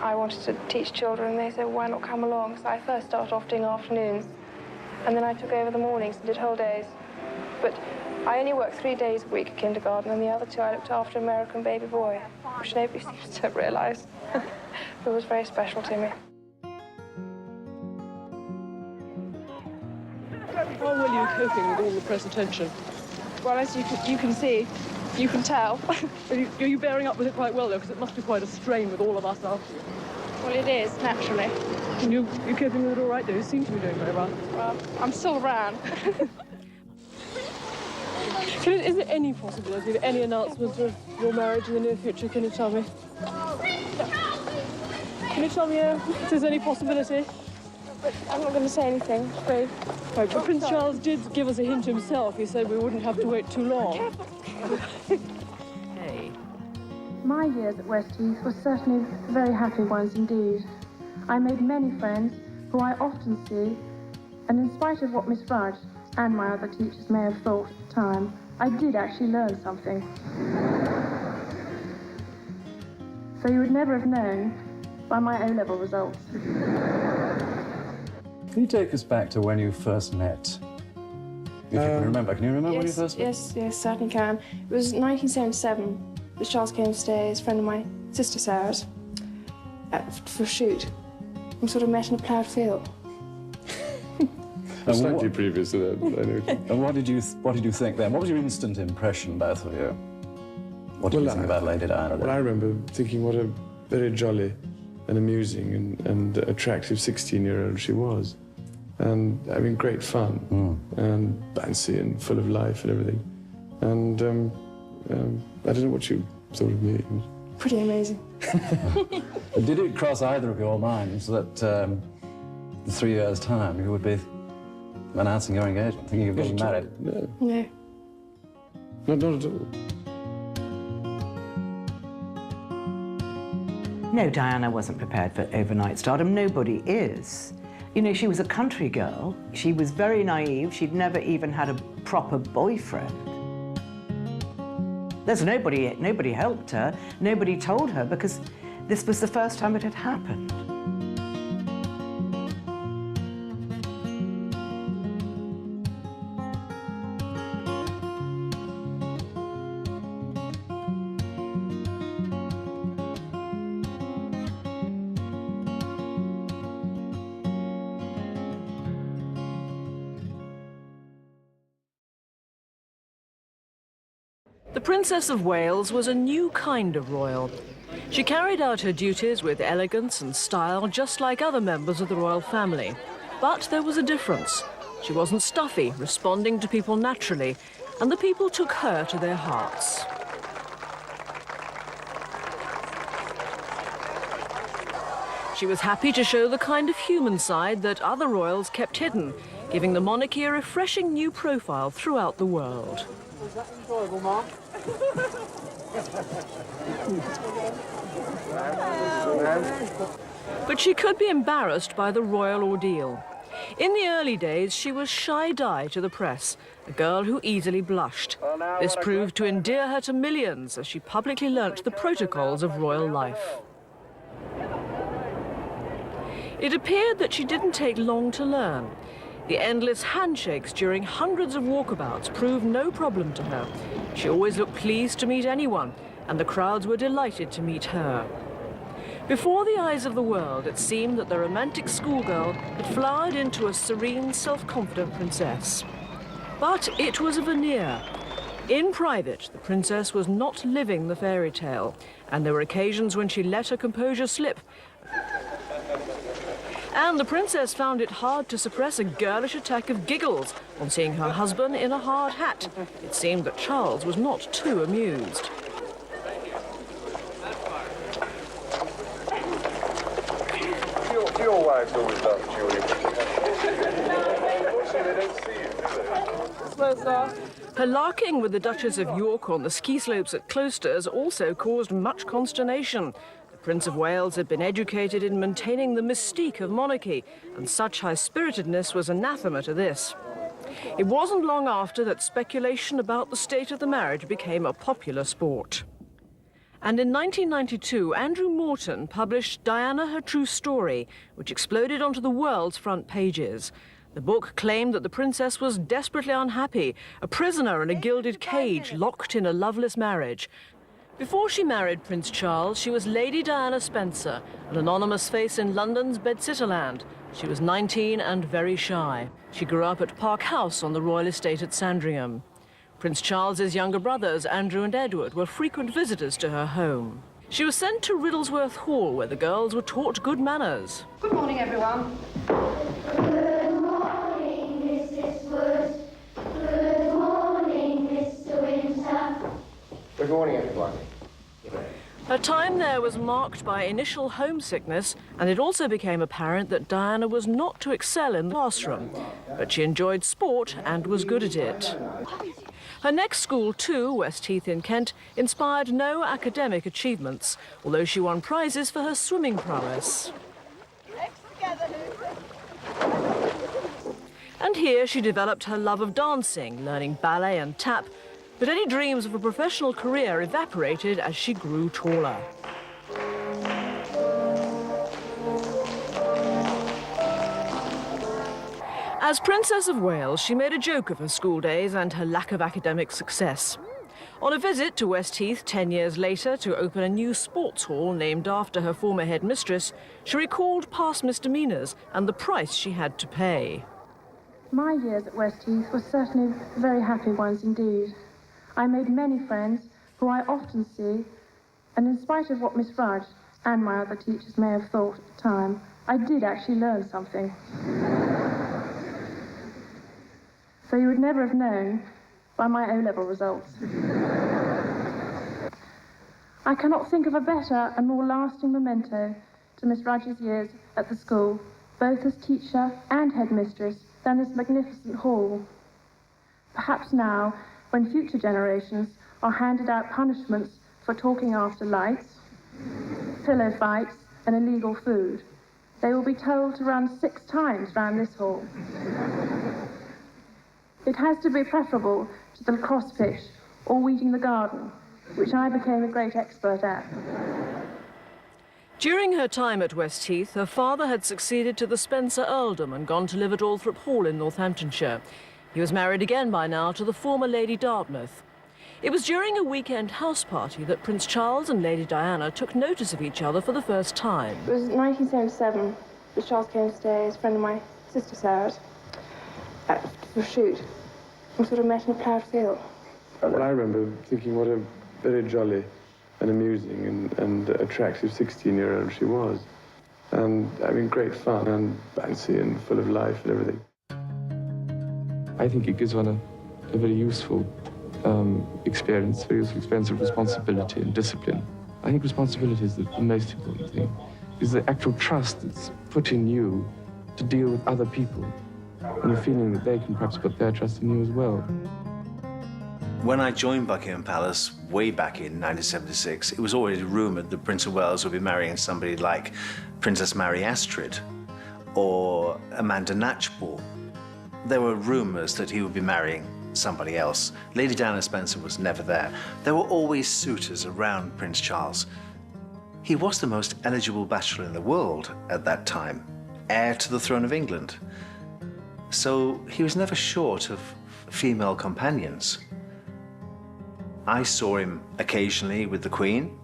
I wanted to teach children, and they said, why not come along? So I first started off doing afternoons, and then I took over the mornings and did whole days. But I only worked 3 days a week at kindergarten, and the other 2 I looked after American baby boy, which nobody seems to realise. It was very special to me. How well are you coping with all the press attention? Well, as you can see, you can tell. Are you bearing up with it quite well, though? Because it must be quite a strain with all of us after you. Well, it is, naturally. And you're coping with it all right, though? You seem to be doing very well. Well, I'm still around. Is there any possibility of any announcement of your marriage in the near future? Can you tell me? Can you tell me if there's any possibility? But I'm not going to say anything, afraid. Right, but Prince Charles did give us a hint himself. He said we wouldn't have to wait too long. Hey. My years at Westheath were certainly very happy ones indeed. I made many friends who I often see, and in spite of what Miss Rudge and my other teachers may have thought at the time, I did actually learn something. So you would never have known by my O-level results. Can you take us back to when you first met? If you can remember. Can you remember when you first met? Yes, certainly can. It was 1977 that Charles came to stay as a friend of my sister Sarah's for a shoot. We sort of met in a ploughed field. Slightly previous to that, I know. And what did you think then? What was your instant impression, both of you? What did you think about Lady Diana then? Well, I remember thinking what a very jolly and amusing and attractive 16-year-old she was. And having great fun and bouncy and full of life and everything. And I don't know what you thought of me. Pretty amazing. Did it cross either of your minds that in 3 years' time you would be announcing your engagement, thinking of getting married? No. No. Not at all. No, Diana wasn't prepared for overnight stardom. Nobody is. You know, she was a country girl. She was very naive. She'd never even had a proper boyfriend. There's nobody helped her. Nobody told her, because this was the first time it had happened. The Princess of Wales was a new kind of royal. She carried out her duties with elegance and style, just like other members of the royal family. But there was a difference. She wasn't stuffy, responding to people naturally, and the people took her to their hearts. She was happy to show the kind of human side that other royals kept hidden, giving the monarchy a refreshing new profile throughout the world. Was that enjoyable, Mom? But she could be embarrassed by the royal ordeal. In the early days, she was shy-die to the press, a girl who easily blushed. This proved to endear her to millions as she publicly learnt the protocols of royal life. It appeared that she didn't take long to learn. The endless handshakes during hundreds of walkabouts proved no problem to her. She always looked pleased to meet anyone, and the crowds were delighted to meet her. Before the eyes of the world, it seemed that the romantic schoolgirl had flowered into a serene, self-confident princess. But it was a veneer. In private, the princess was not living the fairy tale, and there were occasions when she let her composure slip. And the princess found it hard to suppress a girlish attack of giggles on seeing her husband in a hard hat. It seemed that Charles was not too amused. Your wives always love you when they don't see you. Her larking with the Duchess of York on the ski slopes at Closters also caused much consternation. The Prince of Wales had been educated in maintaining the mystique of monarchy, and such high-spiritedness was anathema to this. It wasn't long after that speculation about the state of the marriage became a popular sport. And in 1992, Andrew Morton published Diana, Her True Story, which exploded onto the world's front pages. The book claimed that the princess was desperately unhappy, a prisoner in a gilded cage, locked in a loveless marriage. Before she married Prince Charles, she was Lady Diana Spencer, an anonymous face in London's Bedsitterland. She was 19 and very shy. She grew up at Park House on the royal estate at Sandringham. Prince Charles's younger brothers, Andrew and Edward, were frequent visitors to her home. She was sent to Riddlesworth Hall, where the girls were taught good manners. Good morning, everyone. Good morning, Mrs. Wood. Good morning, Mr. Winter. Good morning, everyone. Her time there was marked by initial homesickness, and it also became apparent that Diana was not to excel in the classroom, but she enjoyed sport and was good at it. Her next school, too, Westheath in Kent, inspired no academic achievements, although she won prizes for her swimming prowess. And here she developed her love of dancing, learning ballet and tap, but any dreams of a professional career evaporated as she grew taller. As Princess of Wales, she made a joke of her school days and her lack of academic success. On a visit to Westheath 10 years later to open a new sports hall named after her former headmistress, she recalled past misdemeanours and the price she had to pay. My years at Westheath were certainly very happy ones indeed. I made many friends who I often see, and in spite of what Miss Rudge and my other teachers may have thought at the time, I did actually learn something. So you would never have known by my O-level results. I cannot think of a better and more lasting memento to Miss Rudge's years at the school, both as teacher and headmistress, than this magnificent hall. Perhaps now, when future generations are handed out punishments for talking after lights, pillow fights, and illegal food, they will be told to run 6 times round this hall. It has to be preferable to the lacrosse pitch or weeding the garden, which I became a great expert at. During her time at Westheath, her father had succeeded to the Spencer earldom and gone to live at Althorp Hall in Northamptonshire. He was married again by now to the former Lady Dartmouth. It was during a weekend house party that Prince Charles and Lady Diana took notice of each other for the first time. It was 1977. Prince Charles came to stay as a friend of my sister Sarah's for a shoot. We sort of met in a ploughed field. Well, I remember thinking what a very jolly and amusing and attractive 16-year-old she was. And having great fun and fancy and full of life and everything. I think it gives one a very useful experience of responsibility and discipline. I think responsibility is the most important thing, is the actual trust that's put in you to deal with other people and the feeling that they can perhaps put their trust in you as well. When I joined Buckingham Palace way back in 1976, it was already rumoured that Prince of Wales would be marrying somebody like Princess Mary Astrid or Amanda Knatchbull. There were rumours that he would be marrying somebody else. Lady Diana Spencer was never there. There were always suitors around Prince Charles. He was the most eligible bachelor in the world at that time, heir to the throne of England. So he was never short of female companions. I saw him occasionally with the Queen.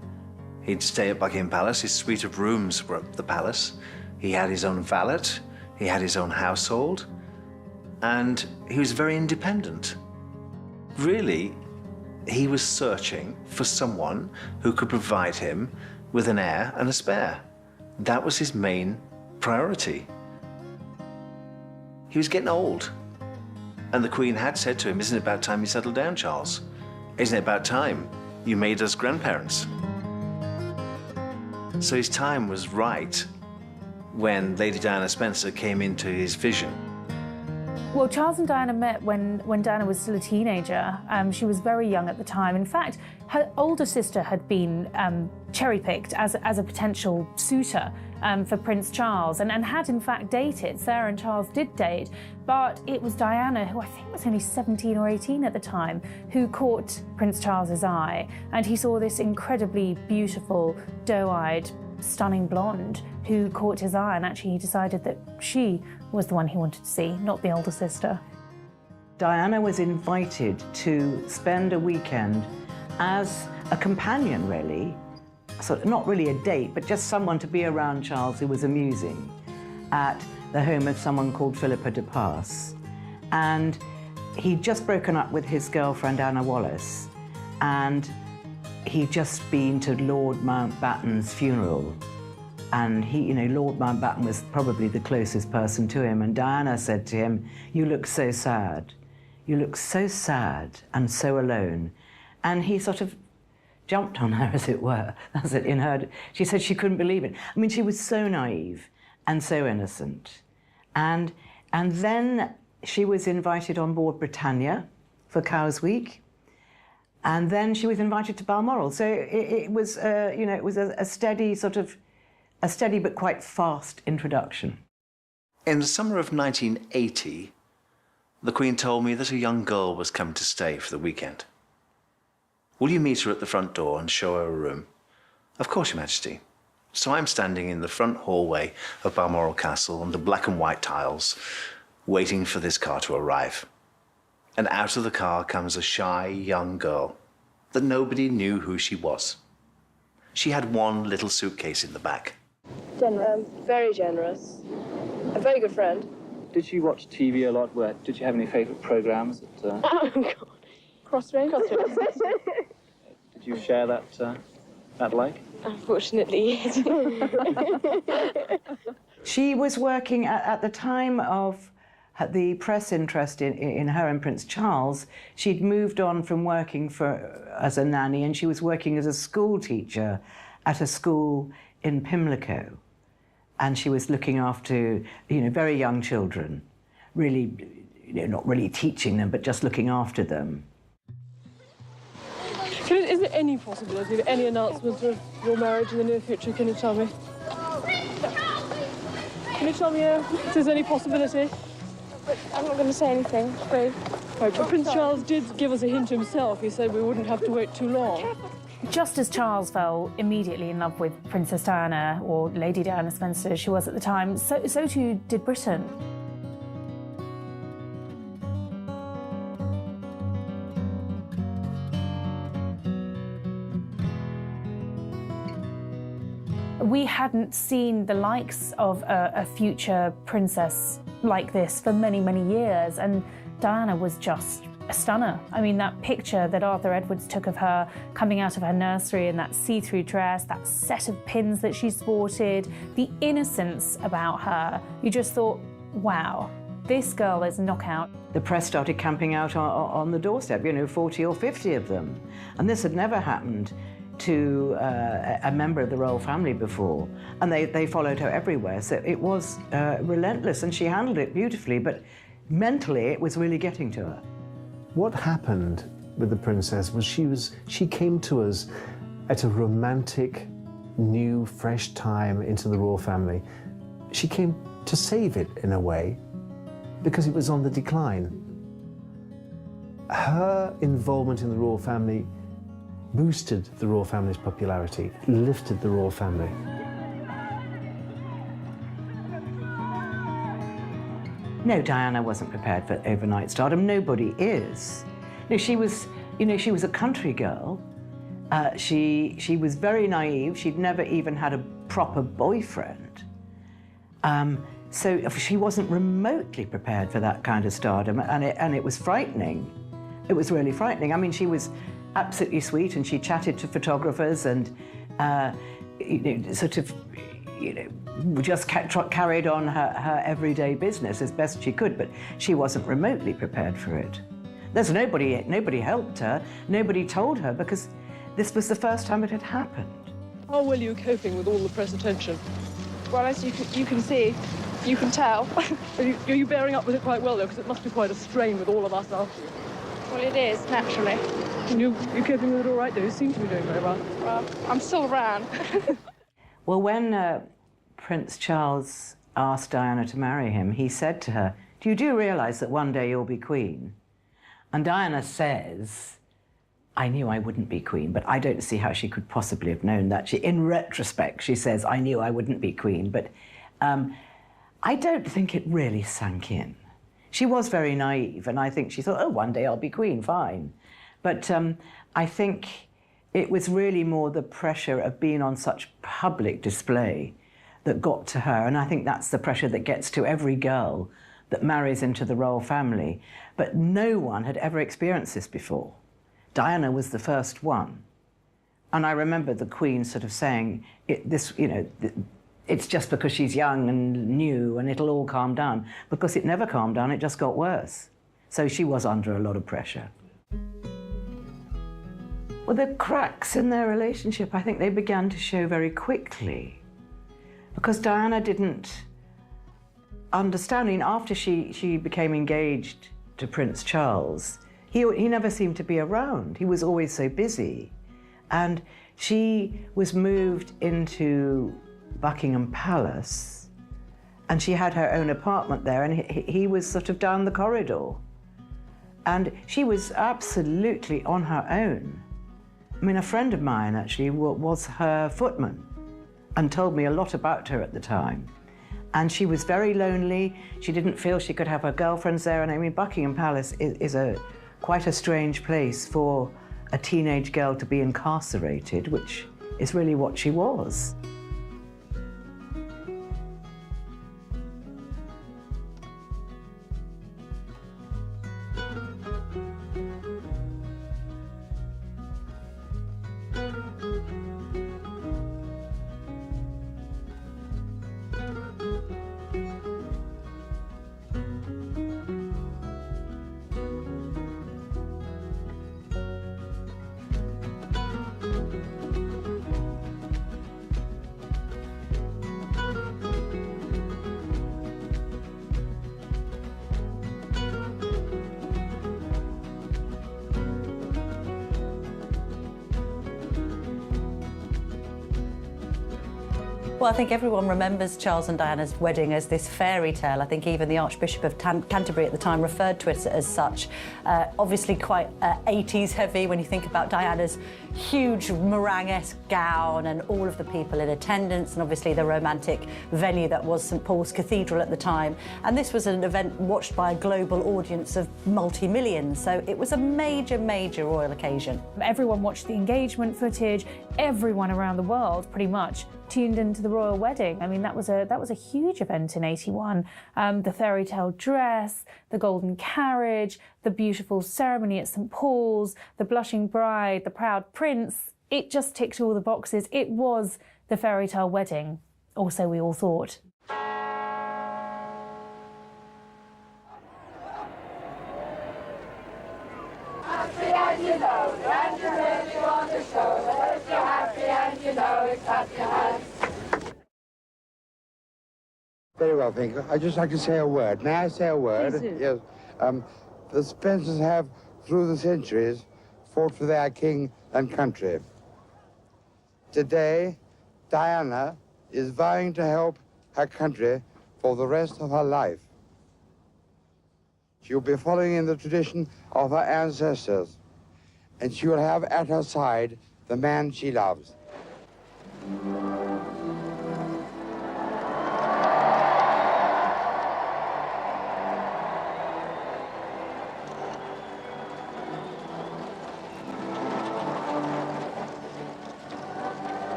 He'd stay at Buckingham Palace. His suite of rooms were at the palace. He had his own valet. He had his own household. And he was very independent. Really, he was searching for someone who could provide him with an heir and a spare. That was his main priority. He was getting old. And the Queen had said to him, "Isn't it about time you settled down, Charles? Isn't it about time you made us grandparents?" So his time was right when Lady Diana Spencer came into his vision. Well, Charles and Diana met when Diana was still a teenager. She was very young at the time. In fact, her older sister had been cherry-picked as a potential suitor, for Prince Charles and had in fact dated. Sarah and Charles did date, but it was Diana, who I think was only 17 or 18 at the time, who caught Prince Charles's eye, and he saw this incredibly beautiful, doe-eyed, stunning blonde who caught his eye, and actually he decided that she was the one he wanted to see, not the older sister. Diana was invited to spend a weekend as a companion, really. So not really a date, but just someone to be around Charles who was amusing, at the home of someone called Philippa de Pass. And he'd just broken up with his girlfriend, Anna Wallace, and he'd just been to Lord Mountbatten's funeral. And he, Lord Mountbatten was probably the closest person to him, and Diana said to him, "You look so sad. You look so sad and so alone." And he sort of jumped on her, as it were. That's it, in her. She said she couldn't believe it. I mean, she was so naive and so innocent. And then she was invited on board Britannia for Cowes Week. And then she was invited to Balmoral. So it was, it was a steady but quite fast introduction. In the summer of 1980, the Queen told me that a young girl was coming to stay for the weekend. "Will you meet her at the front door and show her a room?" "Of course, Your Majesty." So I'm standing in the front hallway of Balmoral Castle on the black and white tiles, waiting for this car to arrive. And out of the car comes a shy young girl that nobody knew who she was. She had one little suitcase in the back. Generous. Very generous. A very good friend. Did she watch TV a lot? Did she have any favourite programmes? Oh, God. Crossroads. Did you share that like? Unfortunately, yes. She was working at the time of the press interest in her and Prince Charles. She'd moved on from working as a nanny, and she was working as a school teacher at a school in Pimlico. And she was looking after, very young children, really, not really teaching them, but just looking after them. Is there any possibility of any announcement of your marriage in the near future? Can you tell me? Can you tell me if there's any possibility? But I'm not going to say anything, afraid. Right, but Prince Charles did give us a hint himself. He said we wouldn't have to wait too long. Just as Charles fell immediately in love with Princess Diana, or Lady Diana Spencer as she was at the time, so too did Britain. We hadn't seen the likes of a future princess like this for many, many years, and Diana was just a stunner. I mean, that picture that Arthur Edwards took of her coming out of her nursery in that see-through dress, that set of pins that she sported, the innocence about her, you just thought, wow, this girl is knockout. The press started camping out on the doorstep, 40 or 50 of them. And this had never happened to a member of the royal family before. And they followed her everywhere. So it was relentless, and she handled it beautifully, but mentally it was really getting to her. What happened with the princess was she came to us at a romantic, new, fresh time into the royal family. She came to save it in a way, because it was on the decline. Her involvement in the royal family boosted the royal family's popularity, lifted the royal family. No, Diana wasn't prepared for overnight stardom. Nobody is. No, she was a country girl. She was very naive. She'd never even had a proper boyfriend. So she wasn't remotely prepared for that kind of stardom, and it was frightening. It was really frightening. I mean, she was absolutely sweet, and she chatted to photographers and just carried on her everyday business as best she could, but she wasn't remotely prepared for it. There's nobody helped her, nobody told her, because this was the first time it had happened. How well are you coping with all the press attention? Well, as you can see, you can tell. Are you bearing up with it quite well, though? Because it must be quite a strain with all of us after you. Well, it is, naturally. And you're coping with it all right, though? You seem to be doing very well. Well, I'm still around. Well, when Prince Charles asked Diana to marry him, he said to her, do realise that one day you'll be queen? And Diana says, I knew I wouldn't be queen, but I don't see how she could possibly have known that. In retrospect, she says, I knew I wouldn't be queen, but I don't think it really sank in. She was very naive, and I think she thought, oh, one day I'll be queen, fine. But I think it was really more the pressure of being on such public display that got to her, and I think that's the pressure that gets to every girl that marries into the royal family. But no one had ever experienced this before. Diana was the first one. And I remember the Queen sort of saying, it's just because she's young and new and it'll all calm down. Because it never calmed down, it just got worse. So she was under a lot of pressure. Well, the cracks in their relationship, I think they began to show very quickly. Because Diana didn't understand. After she became engaged to Prince Charles, he never seemed to be around. He was always so busy. And she was moved into Buckingham Palace, and she had her own apartment there, and he was sort of down the corridor. And she was absolutely on her own. I mean, a friend of mine actually was her footman and told me a lot about her at the time. And she was very lonely. She didn't feel she could have her girlfriends there. And I mean, Buckingham Palace is quite a strange place for a teenage girl to be incarcerated, which is really what she was. Well, I think everyone remembers Charles and Diana's wedding as this fairy tale. I think even the Archbishop of Canterbury at the time referred to it as such. Obviously quite 80s heavy when you think about Diana's huge meringue-esque gown and all of the people in attendance, and obviously the romantic venue that was St Paul's Cathedral at the time. And this was an event watched by a global audience of multi-millions, so it was a major, major royal occasion. Everyone watched the engagement footage. Everyone around the world, pretty much, tuned into the royal wedding. I mean, that was a huge event in '81. The fairy tale dress, the golden carriage, the beautiful ceremony at St Paul's, the blushing bride, the proud prince. It just ticked all the boxes. It was the fairy tale wedding, or so we all thought. Happy and you know, and you really want to show that if you're happy and you know it's happy hands. Very well, thank you. I'd just like to say a word. May I say a word? Please do. Yes. The Spencers have, through the centuries, fought for their king and country. Today, Diana is vowing to help her country for the rest of her life. She will be following in the tradition of her ancestors, and she will have at her side the man she loves.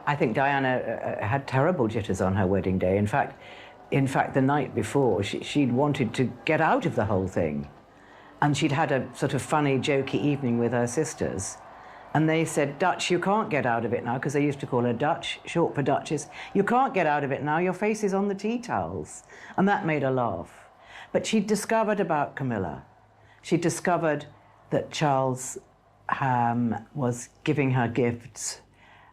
I think Diana had terrible jitters on her wedding day. In fact, the night before, she'd wanted to get out of the whole thing. And she'd had a sort of funny, jokey evening with her sisters. And they said, Dutch, you can't get out of it now, because they used to call her Dutch, short for Duchess. You can't get out of it now, your face is on the tea towels. And that made her laugh. But she'd discovered about Camilla. She discovered that Charles was giving her gifts.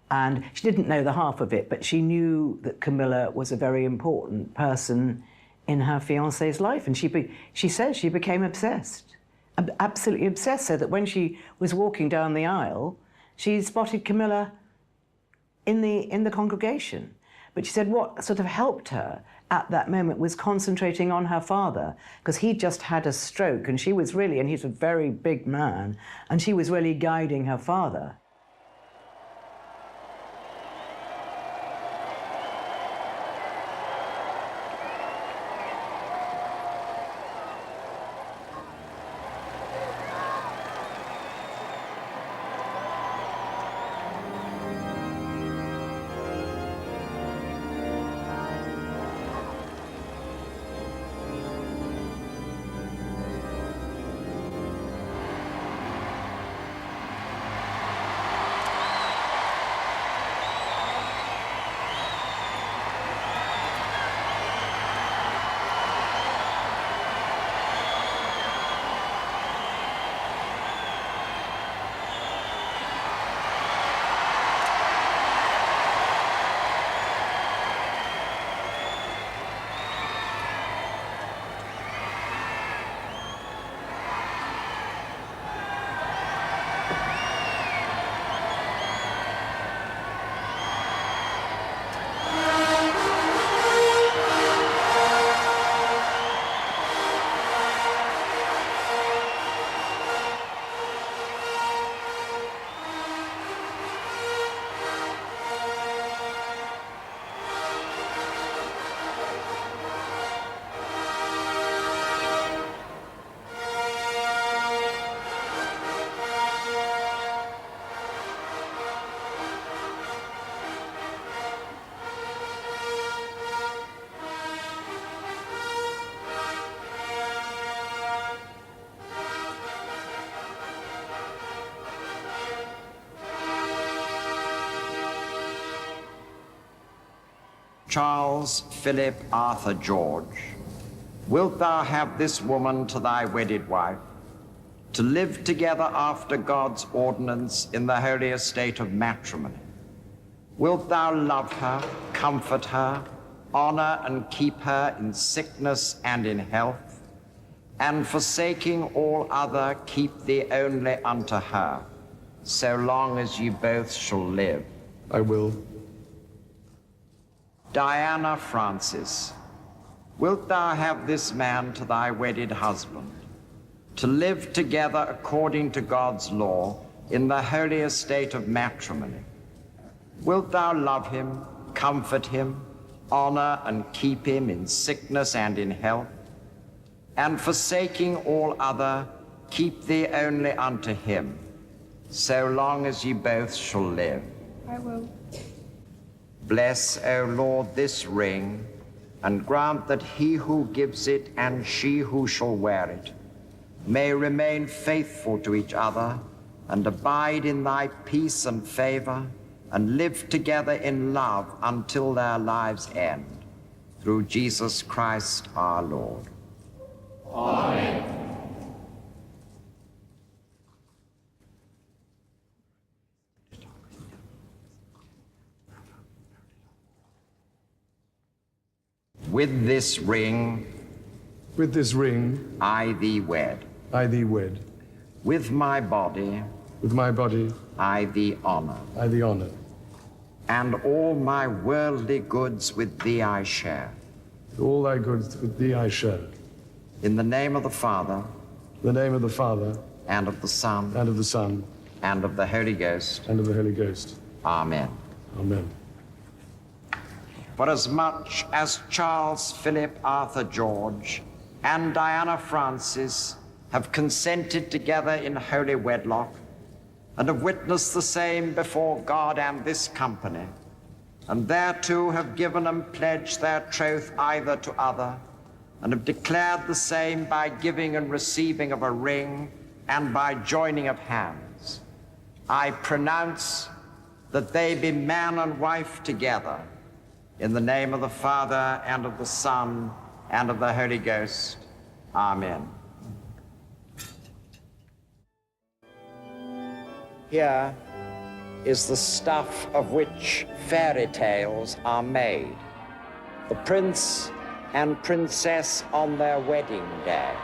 And she didn't know the half of it, but she knew that Camilla was a very important person in her fiancé's life. And she says she became obsessed, absolutely obsessed, so that when she was walking down the aisle, she spotted Camilla in the congregation. But she said what sort of helped her at that moment was concentrating on her father, because he'd just had a stroke, and she was really, and he's a very big man, and she was really guiding her father. Charles Philip Arthur George, wilt thou have this woman to thy wedded wife, to live together after God's ordinance in the holy estate of matrimony? Wilt thou love her, comfort her, honor and keep her in sickness and in health, and forsaking all other, keep thee only unto her, so long as ye both shall live? I will. Diana Francis, wilt thou have this man to thy wedded husband, to live together according to God's law in the holy estate of matrimony? Wilt thou love him, comfort him, honor and keep him in sickness and in health, and forsaking all other, keep thee only unto him, so long as ye both shall live? I will. Bless, O Lord, this ring, and grant that he who gives it and she who shall wear it may remain faithful to each other and abide in thy peace and favor, and live together in love until their lives end. Through Jesus Christ our Lord. Amen. With this ring, I thee wed. I thee wed. With my body, I thee honor. I thee honor. And all my worldly goods with thee I share. All thy goods with thee I share. In the name of the Father, in the name of the Father, and of the Son, and of the Son, and of the Holy Ghost, and of the Holy Ghost. Amen. Amen. For as much as Charles Philip Arthur George and Diana Francis have consented together in holy wedlock, and have witnessed the same before God and this company, and thereto have given and pledged their troth either to other, and have declared the same by giving and receiving of a ring and by joining of hands, I pronounce that they be man and wife together, in the name of the Father, and of the Son, and of the Holy Ghost. Amen. Here is the stuff of which fairy tales are made. The prince and princess on their wedding day.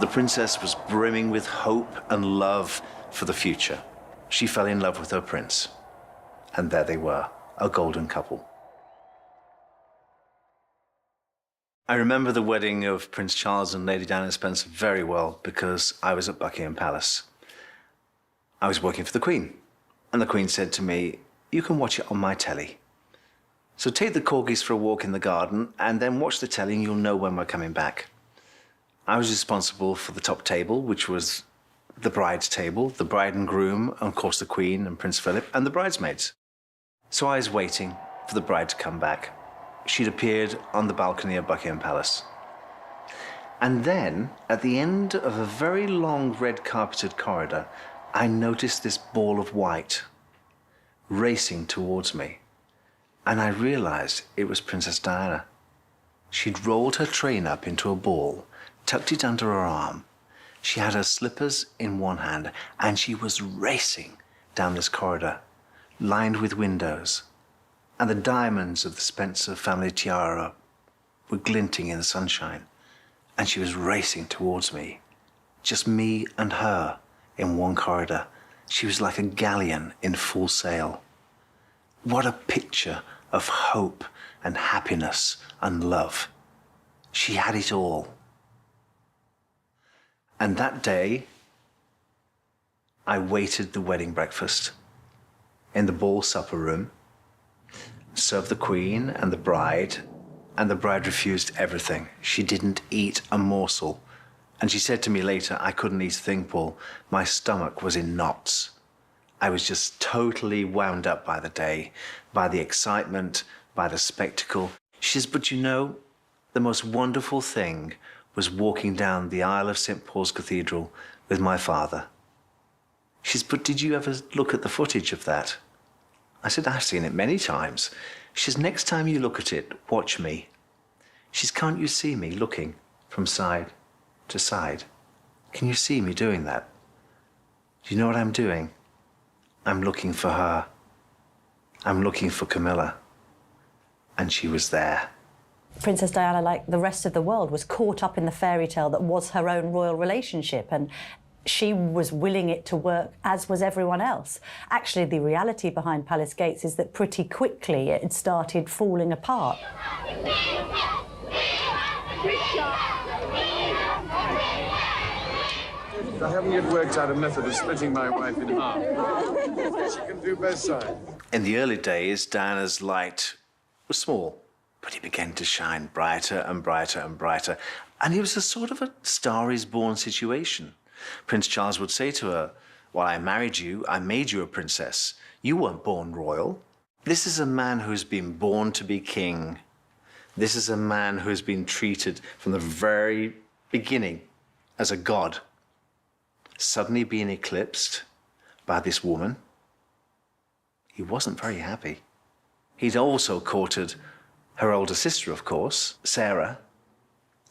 The princess was brimming with hope and love for the future. She fell in love with her prince. And there they were, a golden couple. I remember the wedding of Prince Charles and Lady Diana Spencer very well because I was at Buckingham Palace. I was working for the Queen, and the Queen said to me, "You can watch it on my telly. So take the corgis for a walk in the garden and then watch the telly and you'll know when we're coming back." I was responsible for the top table, which was the bride's table, the bride and groom, and of course the Queen and Prince Philip, and the bridesmaids. So I was waiting for the bride to come back. She'd appeared on the balcony of Buckingham Palace. And then, at the end of a very long red carpeted corridor, I noticed this ball of white racing towards me. And I realized it was Princess Diana. She'd rolled her train up into a ball, tucked it under her arm. She had her slippers in one hand, and she was racing down this corridor, lined with windows. And the diamonds of the Spencer family tiara were glinting in the sunshine. And she was racing towards me. Just me and her in one corridor. She was like a galleon in full sail. What a picture of hope and happiness and love. She had it all. And that day, I waited the wedding breakfast in the ball supper room, served the Queen and the bride refused everything. She didn't eat a morsel. And she said to me later, "I couldn't eat a thing, Paul. My stomach was in knots." I was just totally wound up by the day, by the excitement, by the spectacle. She says, "But you know, the most wonderful thing was walking down the aisle of St. Paul's Cathedral with my father." She says, "But did you ever look at the footage of that?" I said, "I've seen it many times." She says, "Next time you look at it, watch me." She says, "Can't you see me looking from side to side? Can you see me doing that? Do you know what I'm doing? I'm looking for her. I'm looking for Camilla." And she was there. Princess Diana, like the rest of the world, was caught up in the fairy tale that was her own royal relationship, and she was willing it to work, as was everyone else. Actually, the reality behind Palace Gates is that pretty quickly it had started falling apart. I haven't yet worked out a method of splitting my wife in half. She can do both sides. In the early days, Diana's light was small, but it began to shine brighter and brighter and brighter. And it was a sort of a Star is Born situation. Prince Charles would say to her, "Well, I married you, I made you a princess. You weren't born royal. This is a man who's been born to be king. This is a man who's been treated from the very beginning as a god. Suddenly being eclipsed by this woman, he wasn't very happy." He'd also courted her older sister, of course. Sarah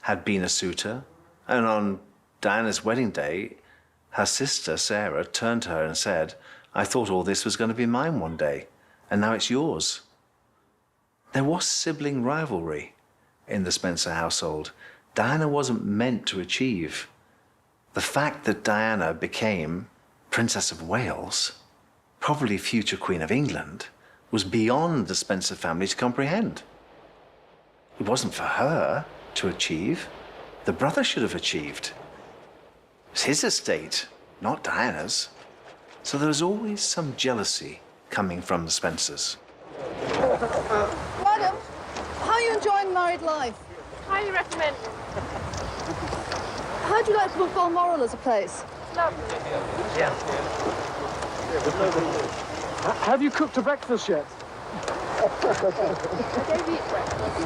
had been a suitor, and on Diana's wedding day, her sister, Sarah, turned to her and said, I thought all this was going to be mine one day, and now it's yours. There was sibling rivalry in the Spencer household. Diana wasn't meant to achieve. The fact that Diana became Princess of Wales, probably future Queen of England, was beyond the Spencer family to comprehend. It wasn't for her to achieve. The brother should have achieved. It's his estate, not Diana's. So there was always some jealousy coming from the Spencers. Madam, how are you enjoying married life? Highly recommend. How do you like Balmoral as a place? Lovely. Yeah. Have you cooked a breakfast yet? I don't eat breakfast.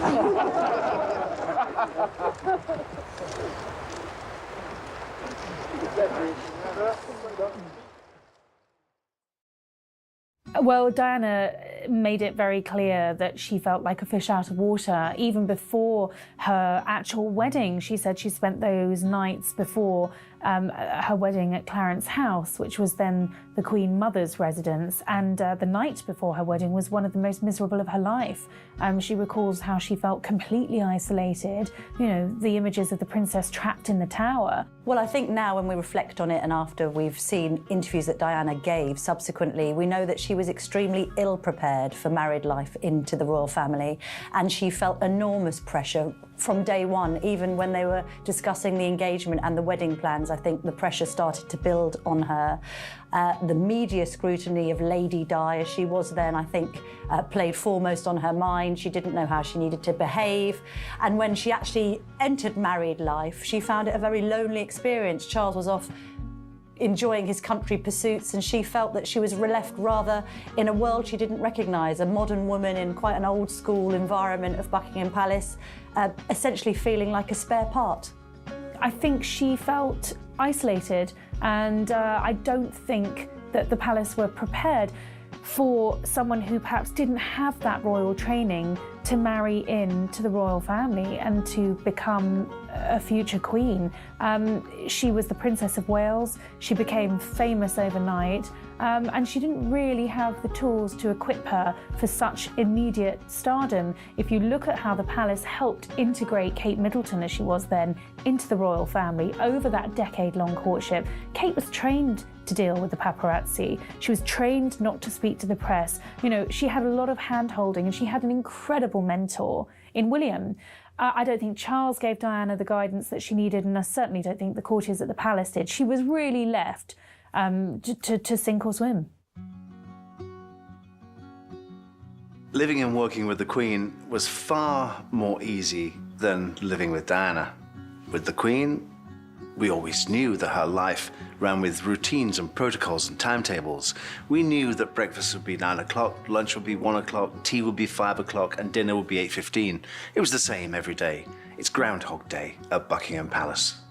Well, Diana made it very clear that she felt like a fish out of water. Even before her actual wedding, she said she spent those nights before her wedding at Clarence House, which was then the Queen Mother's residence. And the night before her wedding was one of the most miserable of her life. She recalls how she felt completely isolated, you know, the images of the princess trapped in the tower. Well, I think now when we reflect on it and after we've seen interviews that Diana gave subsequently, we know that she was extremely ill-prepared for married life into the royal family, and she felt enormous pressure from day one. Even when they were discussing the engagement and the wedding plans, I think the pressure started to build on her. The media scrutiny of Lady Di, as she was then, I think, played foremost on her mind. She didn't know how she needed to behave. And when she actually entered married life, she found it a very lonely experience. Charles was off enjoying his country pursuits, and she felt that she was left rather in a world she didn't recognise, a modern woman in quite an old school environment of Buckingham Palace, essentially feeling like a spare part. I think she felt isolated, and I don't think that the palace were prepared for someone who perhaps didn't have that royal training to marry into the royal family and to become a future queen. She was the Princess of Wales. She became famous overnight, and she didn't really have the tools to equip her for such immediate stardom. If you look at how the palace helped integrate Kate Middleton, as she was then, into the royal family over that decade-long courtship, Kate was trained to deal with the paparazzi. She was trained not to speak to the press. You know, she had a lot of hand-holding, and she had an incredible mentor in William. I don't think Charles gave Diana the guidance that she needed, and I certainly don't think the courtiers at the palace did. She was really left to sink or swim. Living and working with the Queen was far more easy than living with Diana. With the Queen, we always knew that her life ran with routines and protocols and timetables. We knew that breakfast would be 9 o'clock, lunch would be 1 o'clock, tea would be 5 o'clock, and dinner would be 8:15. It was the same every day. It's Groundhog Day at Buckingham Palace.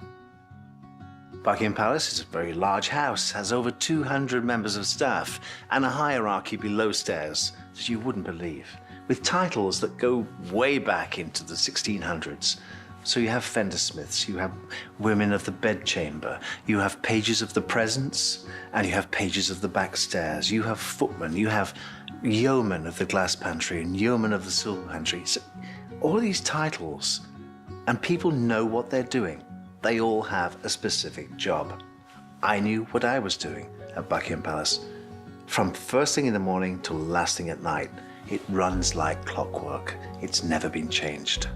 Buckingham Palace is a very large house, has over 200 members of staff, and a hierarchy below stairs that you wouldn't believe, with titles that go way back into the 1600s. So you have fendersmiths, you have women of the bedchamber, you have pages of the presence, and you have pages of the back stairs. You have footmen, you have yeomen of the glass pantry and yeomen of the silver pantry. So all these titles, and people know what they're doing. They all have a specific job. I knew what I was doing at Buckingham Palace. From first thing in the morning till last thing at night, it runs like clockwork. It's never been changed.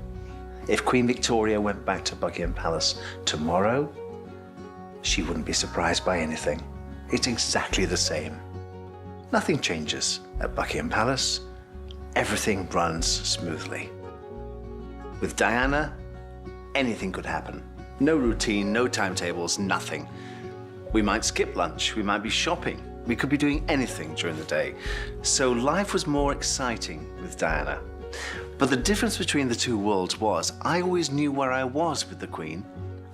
If Queen Victoria went back to Buckingham Palace tomorrow, she wouldn't be surprised by anything. It's exactly the same. Nothing changes at Buckingham Palace. Everything runs smoothly. With Diana, anything could happen. No routine, no timetables, nothing. We might skip lunch, we might be shopping, we could be doing anything during the day. So life was more exciting with Diana. But the difference between the two worlds was I always knew where I was with the Queen.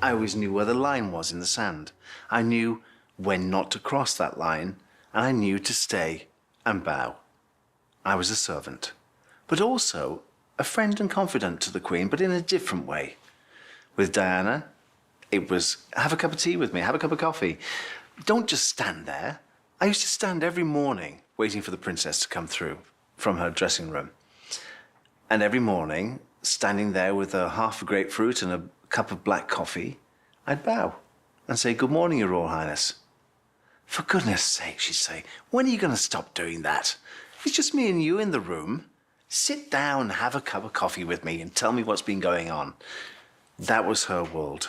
I always knew where the line was in the sand. I knew when not to cross that line, and I knew to stay and bow. I was a servant, but also a friend and confidant to the Queen, but in a different way. With Diana, it was have a cup of tea with me, have a cup of coffee. Don't just stand there. I used to stand every morning waiting for the princess to come through from her dressing room. And every morning, standing there with half a grapefruit and a cup of black coffee, I'd bow and say, "Good morning, Your Royal Highness." "For goodness sake," she'd say, "when are you going to stop doing that? It's just me and you in the room. Sit down, have a cup of coffee with me and tell me what's been going on." That was her world.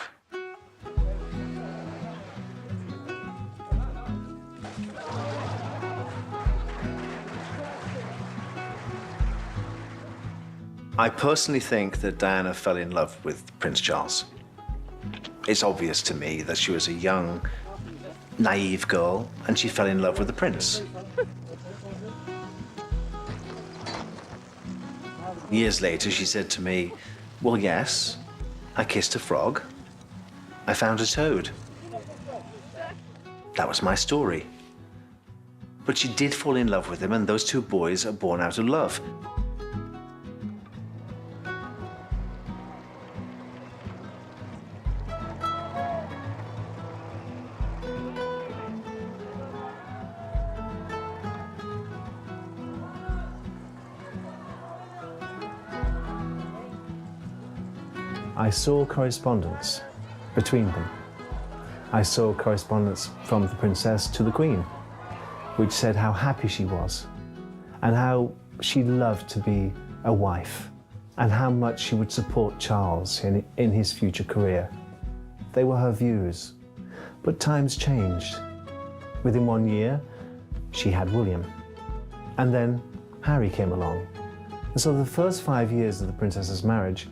I personally think that Diana fell in love with Prince Charles. It's obvious to me that she was a young, naive girl and she fell in love with the prince. Years later, she said to me, "Well, yes, I kissed a frog. I found a toad." That was my story. But she did fall in love with him, and those two boys are born out of love. I saw correspondence between them. I saw correspondence from the princess to the queen, which said how happy she was and how she loved to be a wife and how much she would support Charles in his future career. They were her views, but times changed. Within 1 year, she had William, and then Harry came along. And so the first 5 years of the princess's marriage,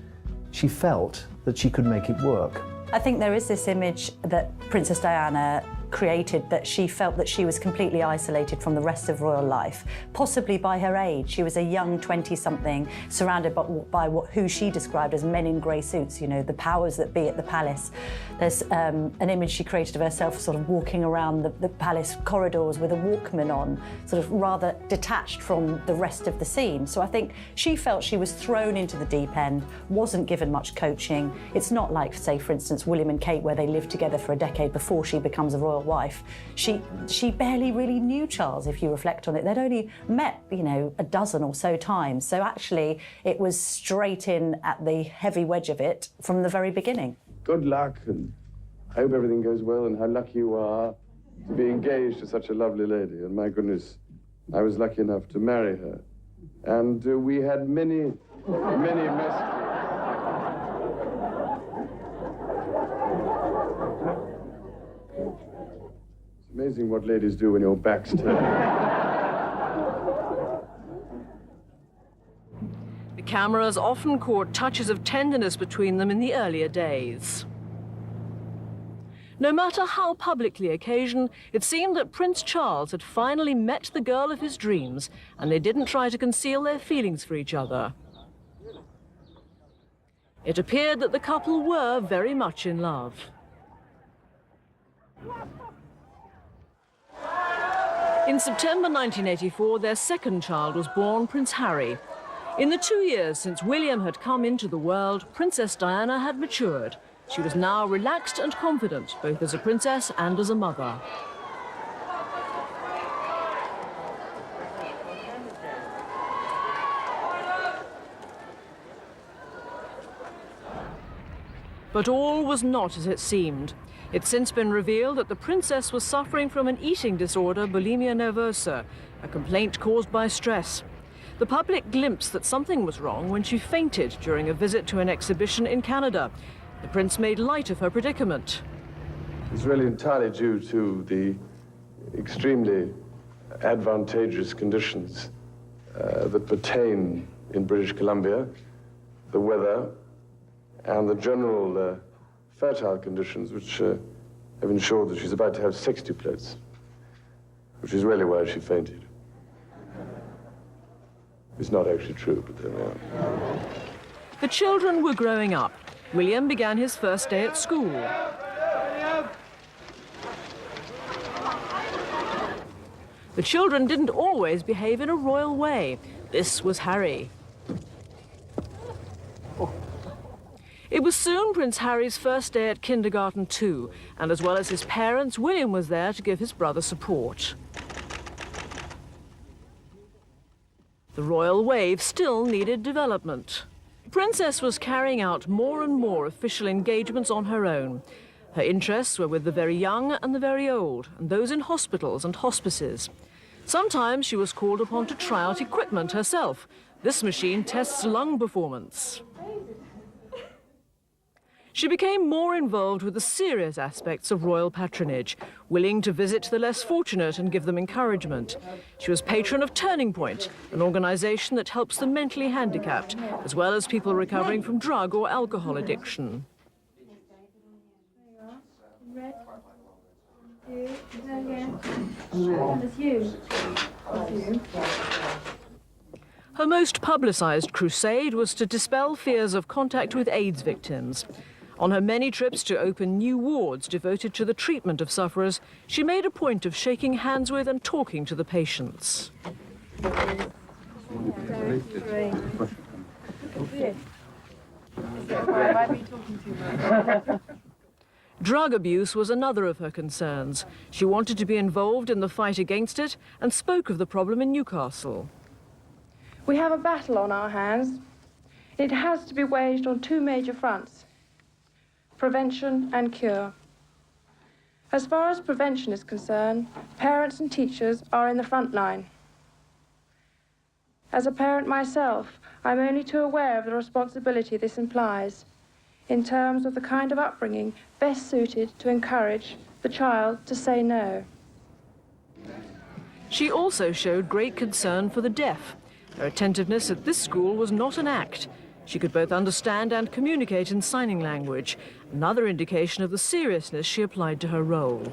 she felt that she could make it work. I think there is this image that Princess Diana created, that she felt that she was completely isolated from the rest of royal life, possibly by her age. She was a young 20-something, surrounded by who she described as men in grey suits, you know, the powers that be at the palace. There's an image she created of herself sort of walking around the palace corridors with a Walkman on, sort of rather detached from the rest of the scene. So I think she felt she was thrown into the deep end, wasn't given much coaching. It's not like, say, for instance, William and Kate, where they lived together for a decade before she becomes a royal wife. She barely really knew Charles, if you reflect on it. They'd only met, you know, a dozen or so times. So actually, it was straight in at the heavy wedge of it from the very beginning. Good luck, and I hope everything goes well, and how lucky you are to be engaged to such a lovely lady. And my goodness, I was lucky enough to marry her. And we had many, many messages. It's amazing what ladies do when your back's turned. The cameras often caught touches of tenderness between them in the earlier days. No matter how publicly occasioned, it seemed that Prince Charles had finally met the girl of his dreams, and they didn't try to conceal their feelings for each other. It appeared that the couple were very much in love. In September 1984, their second child was born, Prince Harry. In the 2 years since William had come into the world, Princess Diana had matured. She was now relaxed and confident, both as a princess and as a mother. But all was not as it seemed. It's since been revealed that the princess was suffering from an eating disorder, bulimia nervosa, a complaint caused by stress. The public glimpsed that something was wrong when she fainted during a visit to an exhibition in Canada. The prince made light of her predicament. It's really entirely due to the extremely advantageous conditions that pertain in British Columbia, the weather, and the general fertile conditions which have ensured that she's about to have sextuplets, which is really why she fainted. It's not actually true, but there we are. The children were growing up. William began his first day at school. The children didn't always behave in a royal way. This was Harry. It was soon Prince Harry's first day at kindergarten too, and as well as his parents, William was there to give his brother support. The royal wave still needed development. The Princess was carrying out more and more official engagements on her own. Her interests were with the very young and the very old, and those in hospitals and hospices. Sometimes she was called upon to try out equipment herself. This machine tests lung performance. She became more involved with the serious aspects of royal patronage, willing to visit the less fortunate and give them encouragement. She was patron of Turning Point, an organisation that helps the mentally handicapped, as well as people recovering from drug or alcohol addiction. Her most publicised crusade was to dispel fears of contact with AIDS victims. On her many trips to open new wards devoted to the treatment of sufferers, she made a point of shaking hands with and talking to the patients. Drug abuse was another of her concerns. She wanted to be involved in the fight against it and spoke of the problem in Newcastle. We have a battle on our hands. It has to be waged on two major fronts: prevention and cure. As far as prevention is concerned, parents and teachers are in the front line. As a parent myself, I'm only too aware of the responsibility this implies in terms of the kind of upbringing best suited to encourage the child to say no. She also showed great concern for the deaf. Her attentiveness at this school was not an act. She could both understand and communicate in signing language, another indication of the seriousness she applied to her role.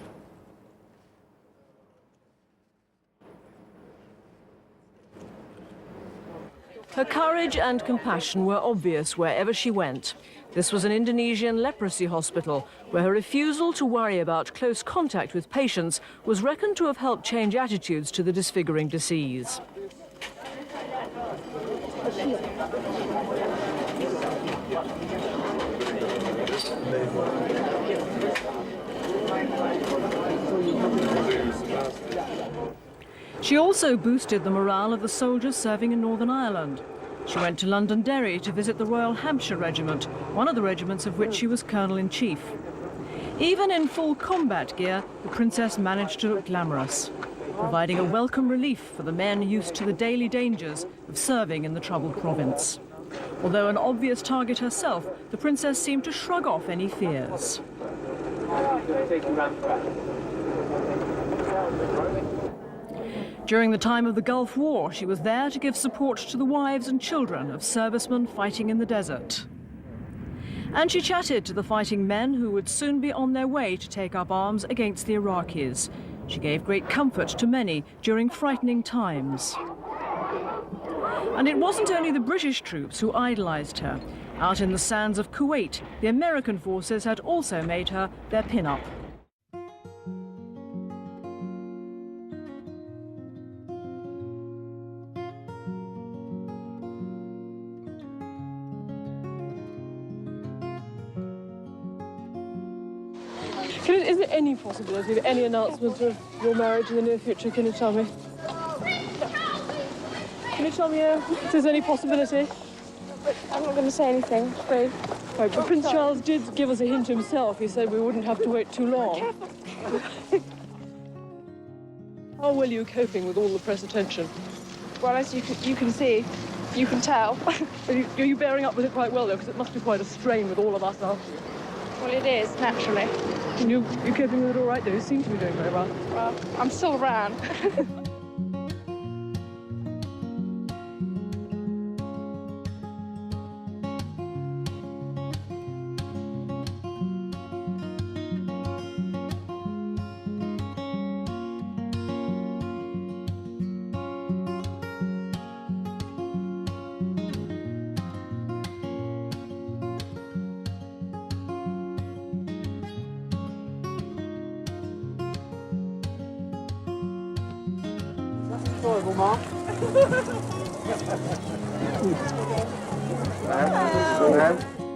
Her courage and compassion were obvious wherever she went. This was an Indonesian leprosy hospital, where her refusal to worry about close contact with patients was reckoned to have helped change attitudes to the disfiguring disease. She also boosted the morale of the soldiers serving in Northern Ireland. She went to Londonderry to visit the Royal Hampshire Regiment, one of the regiments of which she was Colonel-in-Chief. Even in full combat gear, the Princess managed to look glamorous, providing a welcome relief for the men used to the daily dangers of serving in the troubled province. Although an obvious target herself, the Princess seemed to shrug off any fears. During the time of the Gulf War, she was there to give support to the wives and children of servicemen fighting in the desert. And she chatted to the fighting men who would soon be on their way to take up arms against the Iraqis. She gave great comfort to many during frightening times. And it wasn't only the British troops who idolized her. Out in the sands of Kuwait, the American forces had also made her their pin-up. Is there any possibility of any announcement of your marriage in the near future? Can you tell me? Can you tell me if there's any possibility? But I'm not going to say anything, please. Right, but Prince Charles did give us a hint himself. He said we wouldn't have to wait too long. How well are you coping with all the press attention? Well, as you can see, you can tell. Are you bearing up with it quite well, though? Because it must be quite a strain with all of us now. Well, it is, naturally. And you're coping with it all right, though? You seem to be doing very well. Well, I'm still around. Enjoyable, Mark. Hello.